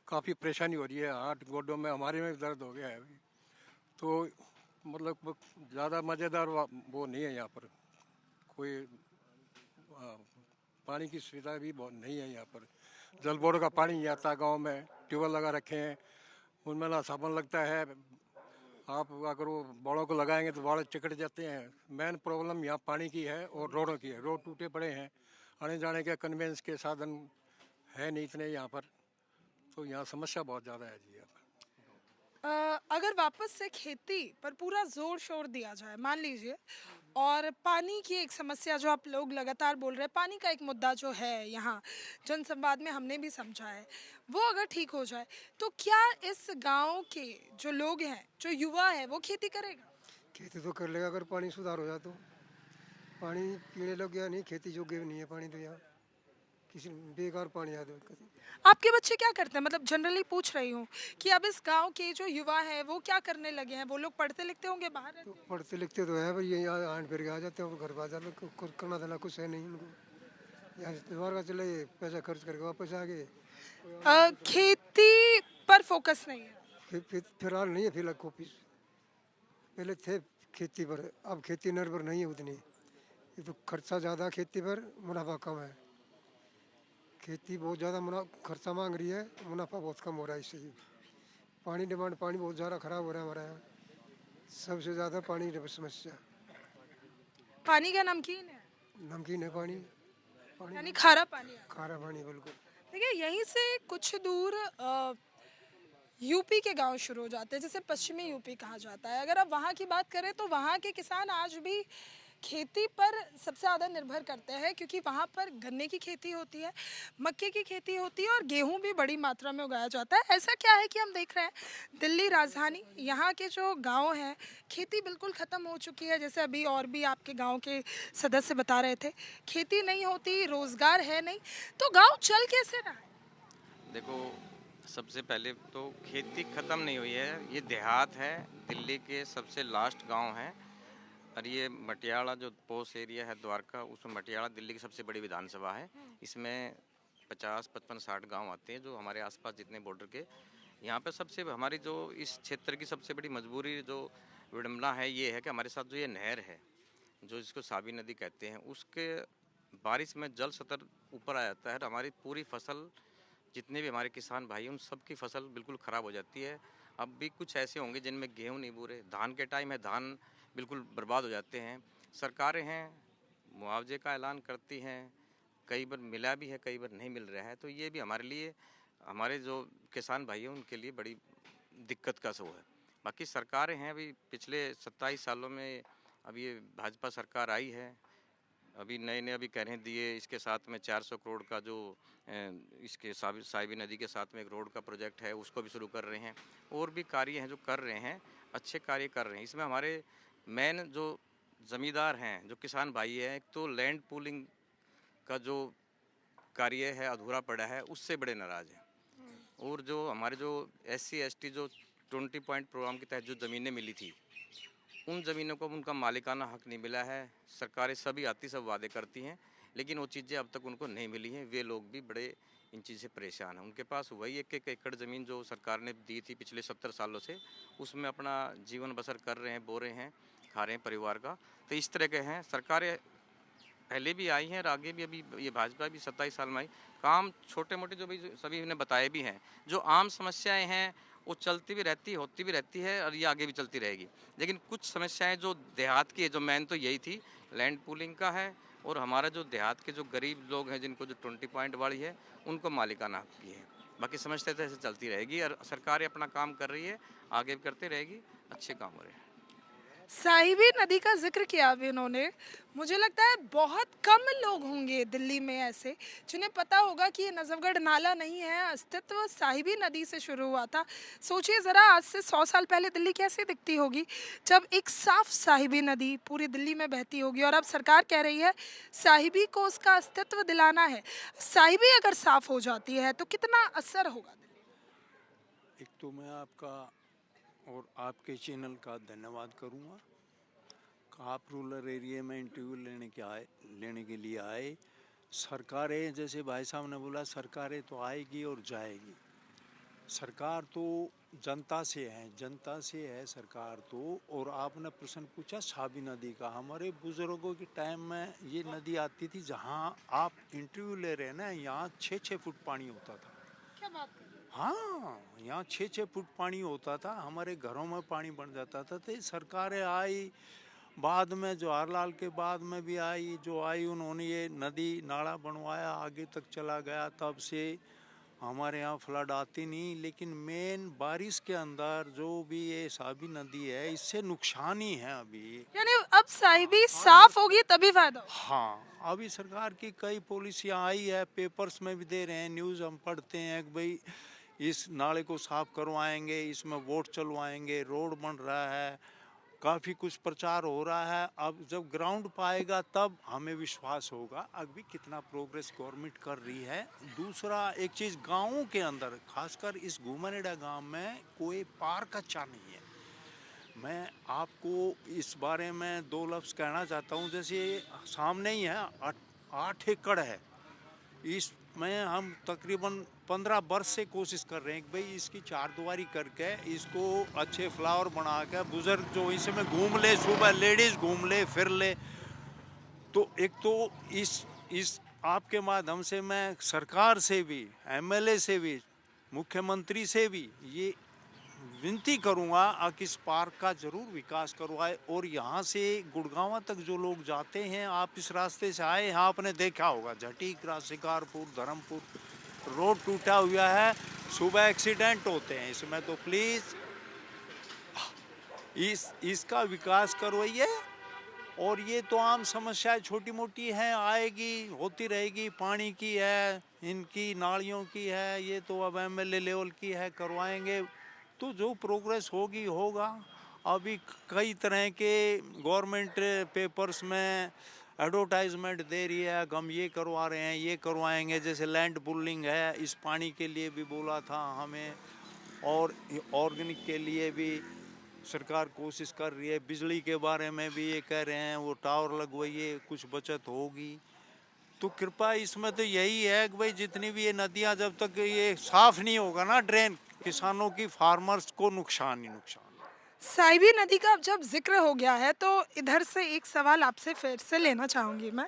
काफ़ी परेशानी हो रही है, हाथ गोडों में, हमारे में भी दर्द हो गया है अभी। तो मतलब ज़्यादा मज़ेदार वो नहीं है यहाँ पर, कोई पानी की सुविधा भी बहुत नहीं है यहाँ पर। जल बोर्ड का पानी नहीं आता गाँव में, ट्यूबवेल लगा रखे हैं, उनमें ना साबुन लगता है। आप अगर वो बाड़ों को लगाएंगे तो बाड़ चिकट जाते हैं। मेन प्रॉब्लम यहाँ पानी की है और रोडों की है, रोड टूटे पड़े हैं, आने जाने के कन्वेंस के साधन है नहीं इतने यहाँ पर, तो यहाँ समस्या बहुत ज़्यादा है जी यहाँ पर। अगर वापस से खेती पर पूरा जोर शोर दिया जाए, मान लीजिए, और पानी की एक समस्या जो आप लोग लगातार बोल रहे हैं, पानी का एक मुद्दा जो है यहाँ जनसंवाद में हमने भी समझा है, वो अगर ठीक हो जाए तो क्या इस गांव के जो लोग हैं, जो युवा है, वो खेती करेगा? खेती तो कर लेगा अगर पानी सुधार हो जाए तो। पानी पीने लग गया नहीं, खेती जोगे भी नहीं है पानी तो यहाँ, किसी बेकार पानी आ तो। आपके बच्चे क्या करते हैं, मतलब जनरली पूछ रही हूँ कि अब इस गांव के जो युवा हैं वो क्या करने लगे हैं? वो लोग पढ़ते लिखते होंगे, बाहर रहते तो हैं? पढ़ते लिखते तो है पर ये यहाँ आंट फिर के आ जाते हैं और घर बाजार करना धरना कुछ है नहीं उनको। यहाँ त्योहार का चले पैसा खर्च करके वापस आ गए। खेती पर फोकस नहीं है। फिलहाल नहीं है, फिलहाल कोशिश पहले थे खेती पर, अब खेती निर्भर नहीं है उतनी। ये तो खर्चा ज़्यादा खेती पर, मुनाफा कम है। खेती बहुत ज़्यादा खर्चा मांग रही है, मुनाफा बहुत कम हो रहा है इससे। पानी डिमांड, पानी बहुत ज़्यादा खराब हो रहा है हमारे यहाँ, सबसे ज़्यादा पानी की समस्या। पानी का नमकीन है, नमकीन है पानी, पानी यानी खारा पानी है। खारा पानी बिल्कुल। देखिए, यहीं से कुछ दूर यूपी के गांव शुरू हो जाते हैं, जिसे पश्चिमी यूपी कहा जाता है। अगर आप वहाँ की बात करें तो वहाँ के किसान आज भी खेती पर सबसे ज़्यादा निर्भर करते हैं, क्योंकि वहाँ पर गन्ने की खेती होती है, मक्के की खेती होती है और गेहूं भी बड़ी मात्रा में उगाया जाता है। ऐसा क्या है कि हम देख रहे हैं दिल्ली राजधानी, यहाँ के जो गांव हैं, खेती बिल्कुल ख़त्म हो चुकी है। जैसे अभी और भी आपके गांव के सदस्य बता रहे थे, खेती नहीं होती, रोज़गार है नहीं, तो गाँव चल कैसे रहा है? देखो, सबसे पहले तो खेती ख़त्म नहीं हुई है, ये देहात है, दिल्ली के सबसे लास्ट गांव है। और ये मटियाला जो पोस्ट एरिया है द्वारका, उसमें मटियाला दिल्ली की सबसे बड़ी विधानसभा है। इसमें 50, 55, 60 गांव आते हैं जो हमारे आसपास जितने बॉर्डर के। यहाँ पे सबसे हमारी जो इस क्षेत्र की सबसे बड़ी मजबूरी, जो विडम्बना है, ये है कि हमारे साथ जो ये नहर है, जो जिसको साबी नदी कहते हैं, उसके बारिश में जल स्तर ऊपर आ जाता है। हमारी पूरी फसल, जितने भी हमारे किसान भाई, उन सब की फसल बिल्कुल ख़राब हो जाती है। अब भी कुछ ऐसे होंगे जिनमें गेहूँ नहीं बूरे, धान के टाइम है, धान बिल्कुल बर्बाद हो जाते हैं। सरकारें हैं, मुआवजे का ऐलान करती हैं, कई बार मिला भी है, कई बार नहीं मिल रहा है। तो ये भी हमारे लिए, हमारे जो किसान भाई हैं उनके लिए बड़ी दिक्कत का सो है। बाकी सरकारें हैं, अभी पिछले 27 सालों में अब ये भाजपा सरकार आई है, अभी नए अभी कह रहे हैं दिए, इसके साथ में 400 करोड़ का जो इसके साहिबी नदी के साथ में एक रोड का प्रोजेक्ट है उसको भी शुरू कर रहे हैं। और भी कार्य हैं जो कर रहे हैं, अच्छे कार्य कर रहे हैं। इसमें हमारे मेन जो ज़मींदार हैं, जो किसान भाई हैं, एक तो लैंड पूलिंग का जो कार्य है अधूरा पड़ा है, उससे बड़े नाराज़ हैं। और जो हमारे जो SC ST जो 20 पॉइंट प्रोग्राम के तहत जो ज़मीनें मिली थी, उन ज़मीनों को उनका मालिकाना हक नहीं मिला है। सरकारें सभी आती सब वादे करती हैं, लेकिन वो चीज़ें अब तक उनको नहीं मिली हैं। वे लोग भी बड़े इन चीज़ से परेशान हैं। उनके पास वही 1-1 एकड़ ज़मीन जो सरकार ने दी थी पिछले 70 सालों से, उसमें अपना जीवन बसर कर रहे हैं, बो रहे हैं, खा रहे हैं परिवार का। तो इस तरह के हैं। सरकारें पहले भी आई हैं और आगे भी, अभी ये भाजपा भी 27 साल में आई। काम छोटे मोटे जो भी सभी ने बताए भी हैं, जो आम समस्याएं हैं वो चलती भी रहती, होती भी रहती है और ये आगे भी चलती रहेगी। लेकिन कुछ समस्याएं जो देहात की है, जो मेन तो यही थी, लैंड पूलिंग का है। और हमारा जो देहात के जो गरीब लोग हैं, जिनको जो 20 पॉइंट वाली है, उनको मालिकाना हक की है। बाकी समस्या तो ऐसे चलती रहेगी और सरकारें अपना काम कर रही है, आगे भी करते रहेगी, अच्छे काम हो रहे हैं। साहिबी नदी का जिक्र किया अभी इन्होंने। मुझे लगता है बहुत कम लोग होंगे दिल्ली में ऐसे जिन्हें पता होगा कि ये नजफगढ़ नाला नहीं है, अस्तित्व साहिबी नदी से शुरू हुआ था। सोचिए ज़रा, आज से 100 साल पहले दिल्ली कैसे दिखती होगी जब एक साफ साहिबी नदी पूरी दिल्ली में बहती होगी। और अब सरकार कह रही है साहिबी को उसका अस्तित्व दिलाना है। साहिबी अगर साफ हो जाती है तो कितना असर होगा दिल्ली में? एक तो मैं आपका और आपके चैनल का धन्यवाद करूंगा। आप रूरल एरिया में इंटरव्यू लेने के लिए आए। सरकारें, जैसे भाई साहब ने बोला, सरकारें तो आएगी और जाएगी। सरकार तो जनता से है सरकार तो। और आपने प्रश्न पूछा साहिबी नदी का। हमारे बुजुर्गों के टाइम में ये नदी आती थी, जहाँ आप इंटरव्यू ले रहे हैं ना, यहाँ 6-6 फुट पानी होता था। क्या बात कर रहे हैं? हाँ, यहाँ 6-6 फुट पानी होता था, हमारे घरों में पानी बन जाता था। तो सरकारें आई, बाद में जवाहरलाल के बाद में भी आई, उन्होंने ये नदी नाला बनवाया, आगे तक चला गया। तब से हमारे यहाँ फ्लड आती नहीं। लेकिन मेन बारिश के अंदर जो भी ये साहिबी नदी है, इससे नुकसान ही है अभी। यानी अब साहिबी साफ होगी तभी फायदा होगा। हाँ, अभी सरकार की कई पॉलिसियाँ आई है, पेपर्स में भी दे रहे हैं, न्यूज़ हम पढ़ते हैं कि भाई इस नाले को साफ करवाएंगे, इसमें वोट चलवाएंगे, रोड बन रहा है, काफ़ी कुछ प्रचार हो रहा है। अब जब ग्राउंड पाएगा तब हमें विश्वास होगा अभी कितना प्रोग्रेस गवर्नमेंट कर रही है। दूसरा एक चीज़, गाँवों के अंदर, खासकर इस घुमानेड़ा गांव में कोई पार्क अच्छा नहीं है। मैं आपको इस बारे में 2 लफ्ज़ कहना चाहता हूँ। जैसे सामने ही है 8 एकड़ है, इसमें हम तकरीबन 15 वर्ष से कोशिश कर रहे हैं कि भाई इसकी 4 दीवारी करके इसको अच्छे फ्लावर बना के बुजुर्ग जो इसमें घूम ले, सुबह लेडीज़ घूम ले, फिर ले। तो एक तो इस आपके माध्यम से मैं सरकार से भी, MLA से भी, मुख्यमंत्री से भी ये विनती करूंगा कि इस पार्क का जरूर विकास करवाए। और यहाँ से गुड़गांव तक जो लोग जाते हैं, आप इस रास्ते से आए, यहाँ आपने देखा होगा झटीकरा, शिकारपुर, धर्मपुर रोड टूटा हुआ है, सुबह एक्सीडेंट होते हैं इसमें। तो प्लीज़ इसका विकास करवाइए। और ये तो आम समस्याएं छोटी मोटी हैं, आएगी, होती रहेगी। पानी की है, इनकी नालियों की है, ये तो अब MLA लेवल की है, करवाएंगे तो जो प्रोग्रेस होगा। अभी कई तरह के गवर्नमेंट पेपर्स में एडवर्टाइजमेंट दे रही है, हम ये करवा रहे हैं, ये करवाएंगे। जैसे लैंड पुलिंग है, इस पानी के लिए भी बोला था हमें, और ऑर्गेनिक के लिए भी सरकार कोशिश कर रही है। बिजली के बारे में भी ये कह रहे हैं वो टावर लगवाइए, कुछ बचत होगी। तो कृपा इसमें तो यही है कि भाई जितनी भी ये नदियाँ, जब तक ये साफ नहीं होगा ना ड्रेन, किसानों की, फार्मर्स को नुकसान ही नुकसान। साहिबी नदी का अब जब जिक्र हो गया है तो इधर से एक सवाल आपसे फिर से लेना चाहूँगी मैं।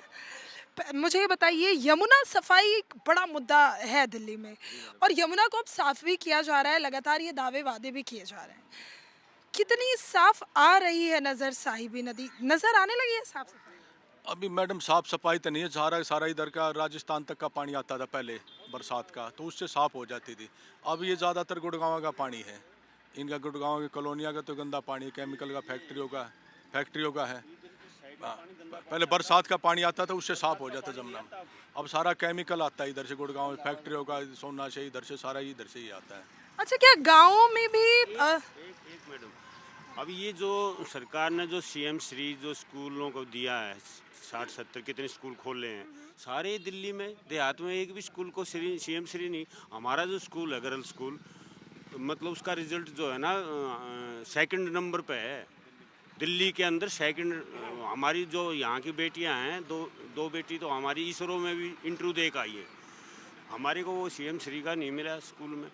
मुझे ये बताइए, यमुना सफाई एक बड़ा मुद्दा है दिल्ली में, और यमुना को अब साफ भी किया जा रहा है, लगातार ये दावे वादे भी किए जा रहे हैं। कितनी साफ आ रही है नज़र साहिबी नदी? नज़र आने लगी है साफ सफाई? अभी मैडम साफ सफाई तो नहीं है, सारा इधर का राजस्थान तक का पानी आता था पहले बरसात का, तो उससे साफ हो जाती थी। अब ये ज़्यादातर गुड़गांव का पानी है, इनका गुड़गांव की कॉलोनिया का तो गंदा पानी, केमिकल का फैक्ट्रियों का है। पहले बरसात का पानी आता था उससे साफ हो जाता जमुना में। अब सारा केमिकल आता है इधर से, गुड़गांव फैक्ट्रियों का, सोना से इधर से सारा इधर से ही आता है। अच्छा, क्या गाँव में भी एक मैडम, अब ये जो सरकार ने जो सीएम श्री जो स्कूलों को दिया है, 60-70 कितने स्कूल खोले हैं, सारे दिल्ली में देहात में एक भी स्कूल को सीएम श्री नहीं। हमारा जो स्कूल है गर्ल स्कूल, मतलब उसका रिजल्ट जो है ना 2nd नंबर पे है दिल्ली के अंदर। 2nd हमारी जो यहाँ की बेटियाँ हैं, दो बेटी तो हमारी इसरो में भी इंटरव्यू दे के आई है। हमारे को वो सीएम श्री का नहीं मिला स्कूल में।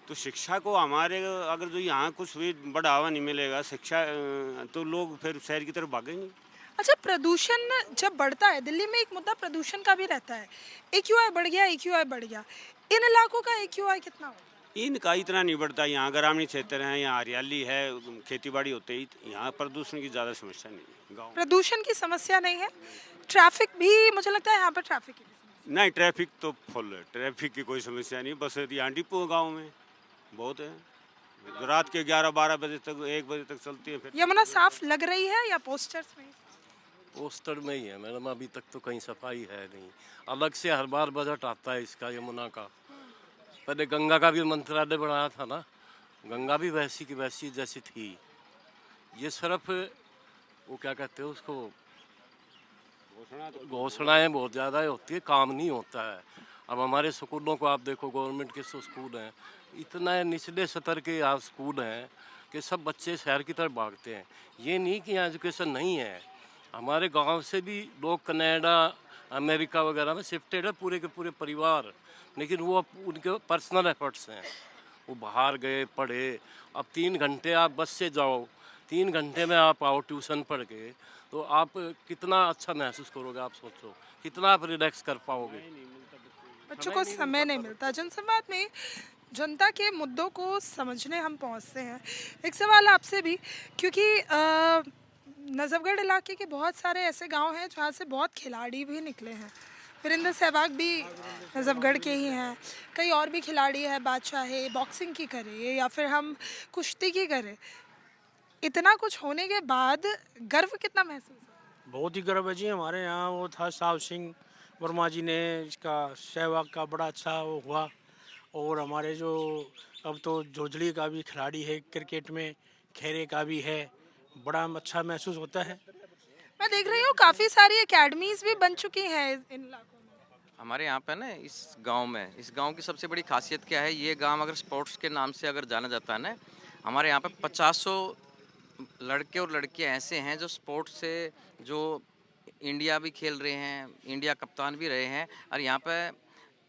तो शिक्षा को हमारे अगर जो यहाँ कुछ भी बढ़ावा नहीं मिलेगा शिक्षा, तो लोग फिर शहर की तरफ भागेंगे। अच्छा, प्रदूषण जब बढ़ता है, दिल्ली में एक मुद्दा प्रदूषण का भी रहता है, AQI बढ़ गया, AQI बढ़ गया, इन इलाकों का AQI कितना होगा? इनका इतना नहीं बढ़ता। यहाँ ग्रामीण क्षेत्र हैं, यहाँ हरियाली है, खेती बाड़ी होते ही, यहाँ प्रदूषण की ज़्यादा समस्या नहीं है। गाँव प्रदूषण की समस्या नहीं है, ट्रैफिक भी मुझे लगता है यहाँ पर ट्रैफिक की भी समस्या। नहीं, ट्रैफिक तो फुल है, ट्रैफिक की कोई समस्या नहीं। बस यहाँ डिपो गाँव में बहुत है, रात के 11-12 बजे तक 1 बजे तक चलती है। फिर यमुना साफ लग रही है या पोस्टर्स में? पोस्टर में ही है मैडम, अभी तक तो कहीं सफाई है नहीं। अलग से हर बार बजट आता है इसका यमुना का। पहले गंगा का भी मंत्रालय बनाया था ना, गंगा भी वैसी की वैसी जैसी थी। ये सिर्फ वो क्या कहते हैं उसको, घोषणाएं बहुत ज़्यादा होती है, काम नहीं होता है। अब हमारे स्कूलों को आप देखो, गवर्नमेंट के स्कूल हैं, इतना निचले स्तर के यहाँ स्कूल हैं कि सब बच्चे शहर की तरफ भागते हैं। ये नहीं कि यहाँ एजुकेशन नहीं है, हमारे गांव से भी लोग कनाडा, अमेरिका वगैरह में शिफ्टेड है पूरे के पूरे परिवार, लेकिन वो उनके पर्सनल एफर्ट्स हैं, वो बाहर गए, पढ़े। अब 3 घंटे आप बस से जाओ, 3 घंटे में आप आओ ट्यूशन पढ़ के, तो आप कितना अच्छा महसूस करोगे? आप सोचो कितना आप रिलैक्स कर पाओगे। बच्चों को समय नहीं मिलता। जनसंवाद में जनता के मुद्दों को समझने हम पहुंचते हैं। एक सवाल आपसे भी, क्योंकि नजफगढ़ इलाके के बहुत सारे ऐसे गांव हैं जहां से बहुत खिलाड़ी भी निकले हैं। वीरेंद्र सहवाग भी नजफगढ़ के ही हैं, कई और भी खिलाड़ी हैं, बादशाह है, बॉक्सिंग की करे या फिर हम कुश्ती की करें। इतना कुछ होने के बाद गर्व कितना महसूस है? बहुत ही गर्व है जी। हमारे यहाँ वो था साहब सिंह वर्मा जी ने, इसका सहवाग का बड़ा अच्छा वो हुआ। और हमारे जो अब तो जोजड़ी का भी खिलाड़ी है क्रिकेट में, खेरे का भी है, बड़ा अच्छा महसूस होता है। मैं देख रही हूँ काफ़ी सारी एकेडमीज भी बन चुकी हैं इन इलाकों में। हमारे यहाँ पे ना इस गांव की सबसे बड़ी खासियत क्या है, ये गांव अगर स्पोर्ट्स के नाम से अगर जाना जाता है ना, हमारे यहाँ पे 50 लड़के और लड़कियाँ ऐसे हैं जो स्पोर्ट्स से जो इंडिया भी खेल रहे हैं, इंडिया कप्तान भी रहे हैं। और यहाँ पे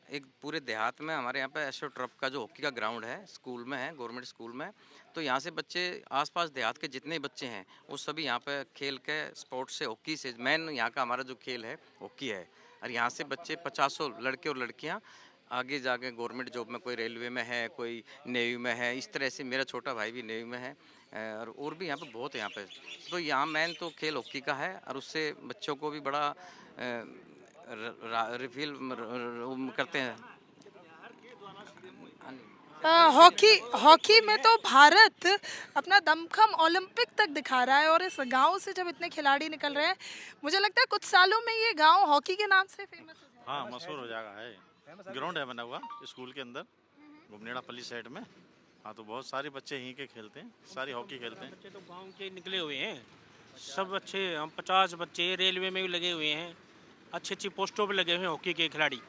एक पूरे देहात में हमारे यहाँ पे एसओ ट्रफ का जो हॉकी का ग्राउंड है, स्कूल में है, गवर्नमेंट स्कूल में। तो यहाँ से बच्चे, आसपास देहात के जितने बच्चे हैं वो सभी यहाँ पे खेल के स्पोर्ट्स से, हॉकी से, मेन यहाँ का हमारा जो खेल है हॉकी है। और यहाँ से बच्चे 50 लड़के और लड़कियाँ आगे जाके गवर्नमेंट जॉब में, कोई रेलवे में है, कोई नेवी में है, इस तरह से। मेरा छोटा भाई भी नेवी में है, और भी यहाँ पे बहुत है यहाँ पे। तो यहाँ मेन तो खेल हॉकी का है, और उससे बच्चों को भी बड़ा रिफिल करते हैं। हॉकी में तो भारत अपना दमखम ओलंपिक तक दिखा रहा है, और इस गांव से जब इतने खिलाड़ी निकल रहे हैं, मुझे लगता है कुछ सालों में ये गांव हॉकी के नाम से फेमस हो जाएगा। हाँ, मशहूर हो जाएगा। है ग्राउंड है बना हुआ स्कूल के अंदर, घुमनेड़ापल्ली साइड में। हाँ, तो बहुत सारे बच्चे यहीं के खेलते हैं, सारी हॉकी खेलते हैं। बच्चे तो गांव के निकले हुए हैं सब अच्छे। हम 50 बच्चे रेलवे में भी लगे हुए हैं, अच्छी अच्छी पोस्टों पे लगे हुए हैं हॉकी के खिलाड़ी।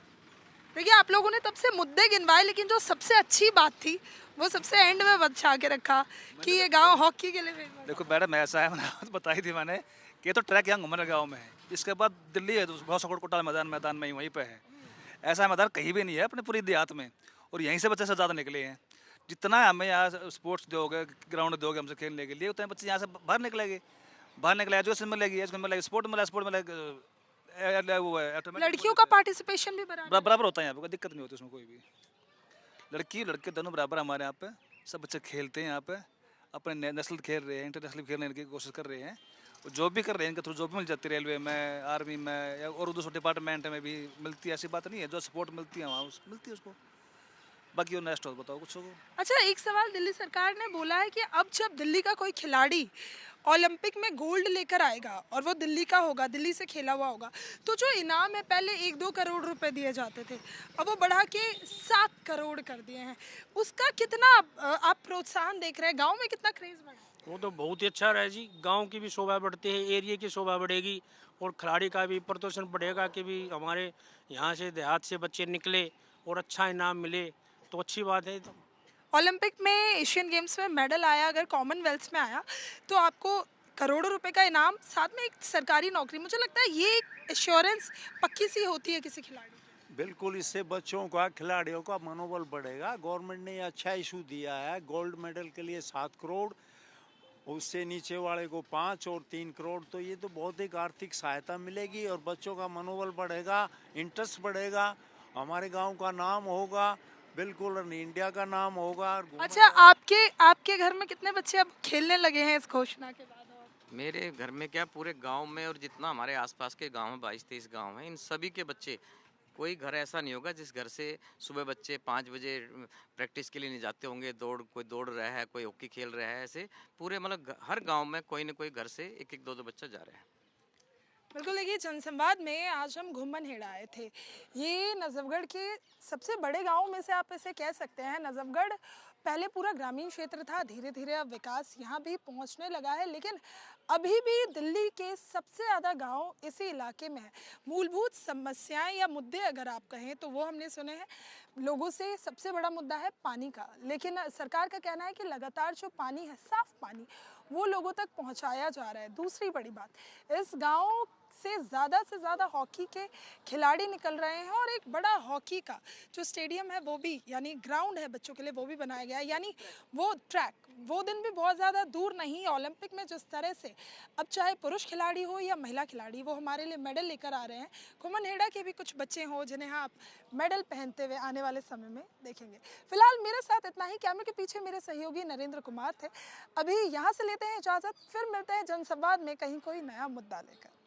देखिए, आप लोगों ने तब से मुद्दे गिनवाए, लेकिन जो सबसे अच्छी बात थी वो सबसे एंड में बचा के रखा कि ये गांव हॉकी के लिए फेमस। देखो मैडम, ऐसा है, मैंने बताई थी मैंने कि ये तो ट्रैक यहाँ घूमने गाँव में है, इसके बाद दिल्ली है, बहुत सकड़ कोटा मैदान में ही वहीं पे है। ऐसा मैदान कहीं भी नहीं है अपने पूरी देहात में, और यहीं से बच्चे से ज़्यादा निकले हैं। जितना हमें यहाँ स्पोर्ट्स दोगे, ग्राउंड दोगे हमसे खेलने के लिए, उतने बच्चे यहाँ से बाहर निकलेंगे, एजुकेशन मिलेगी, स्पोर्ट मिलेगा, वो है। लड़कियों का पार्टिसिपेशन भी बराबर होता है यहाँ पे, कोई दिक्कत नहीं होती उसमें कोई भी। लड़की लड़के दोनों बराबर हमारे यहाँ पे, सब बच्चे खेलते हैं यहाँ पे, अपने नेशनल खेल रहे हैं, इंटरनेशनल खेलने की कोशिश कर रहे हैं, जॉब भी कर रहे हैं। इनके थ्रू जॉब भी मिल जाती है, रेलवे में, आर्मी में, या और दूसरे डिपार्टमेंट में भी मिलती है। ऐसी बात नहीं है, जो सपोर्ट मिलती है वहाँ मिलती है उसको। बाकी वो नेक्स्ट बताओ कुछ हो। अच्छा, एक सवाल, दिल्ली सरकार ने बोला है कि अब जब दिल्ली का कोई खिलाड़ी ओलंपिक में गोल्ड लेकर आएगा और वो दिल्ली का होगा, दिल्ली से खेला हुआ होगा, तो जो इनाम है पहले 1-2 करोड़ रुपए दिए जाते थे, अब वो बढ़ा के 7 करोड़ कर दिए हैं। उसका कितना आप प्रोत्साहन देख रहे हैं? गांव में कितना क्रेज बढ़ा? वो तो बहुत ही अच्छा रहा जी, गांव की भी शोभा बढ़ती है, एरिया की शोभा बढ़ेगी और खिलाड़ी का भी प्रदर्शन बढ़ेगा कि भी हमारे यहाँ से देहात से बच्चे निकले और अच्छा इनाम मिले, तो अच्छी बात है। तो ओलंपिक में, एशियन गेम्स में मेडल आया, अगर कॉमनवेल्थ में आया तो आपको करोड़ों रुपए का इनाम, साथ में एक सरकारी नौकरी। मुझे लगता है ये एक एश्योरेंस पक्की सी होती है किसी खिलाड़ी की। बिल्कुल, इससे बच्चों का, खिलाड़ियों का मनोबल बढ़ेगा। गवर्नमेंट ने अच्छा इशू दिया है, गोल्ड मेडल के लिए 7 करोड़, उससे नीचे वाले को 5 और 3 करोड़, तो ये तो बहुत एक आर्थिक सहायता मिलेगी और बच्चों का मनोबल बढ़ेगा, इंटरेस्ट बढ़ेगा, हमारे गांव का नाम होगा, बिल्कुल इंडिया का नाम होगा। अच्छा, आपके घर में कितने बच्चे अब खेलने लगे हैं इस घोषणा के बाद? मेरे घर में क्या, पूरे गांव में और जितना हमारे आसपास के गांव में 22-23 गांव हैं, इन सभी के बच्चे, कोई घर ऐसा नहीं होगा जिस घर से सुबह बच्चे 5 बजे प्रैक्टिस के लिए नहीं जाते होंगे, कोई दौड़ रहा है, कोई हॉकी खेल रहा है, ऐसे पूरे मतलब हर गांव में कोई न कोई घर से 1-1, 2-2 बच्चा जा रहा है। बिल्कुल, देखिए जनसंवाद में आज हम घुमनहेड़ा आए थे। ये नजफगढ़ के सबसे बड़े गांव में से आप इसे कह सकते हैं। नजफगढ़ पहले पूरा ग्रामीण क्षेत्र था, धीरे धीरे अब विकास यहाँ भी पहुँचने लगा है, लेकिन अभी भी दिल्ली के सबसे ज़्यादा गांव इसी इलाके में है। मूलभूत समस्याएं या मुद्दे अगर आप कहें तो वो हमने सुने हैं। लोगों से सबसे बड़ा मुद्दा है पानी का, लेकिन सरकार का कहना है कि लगातार जो पानी है, साफ पानी, वो लोगों तक पहुंचाया जा रहा है। दूसरी बड़ी बात, इस गांव से ज़्यादा हॉकी के खिलाड़ी निकल रहे हैं और एक बड़ा हॉकी का जो स्टेडियम है वो भी, यानी ग्राउंड है बच्चों के लिए, वो भी बनाया गया है। यानी वो ट्रैक, वो दिन भी बहुत ज़्यादा दूर नहीं। ओलंपिक में जिस तरह से अब चाहे पुरुष खिलाड़ी हो या महिला खिलाड़ी, वो हमारे लिए मेडल लेकर आ रहे हैं। घुमनहेड़ा के भी कुछ बच्चे हों जिन्हें आप मेडल पहनते हुए आने वाले समय में देखेंगे। फिलहाल मेरे साथ इतना ही। कैमरे के पीछे मेरे सहयोगी नरेंद्र कुमार थे। अभी यहाँ से लेते हैं इजाज़त, फिर मिलते हैं जनसंवाद में कहीं कोई नया मुद्दा लेकर।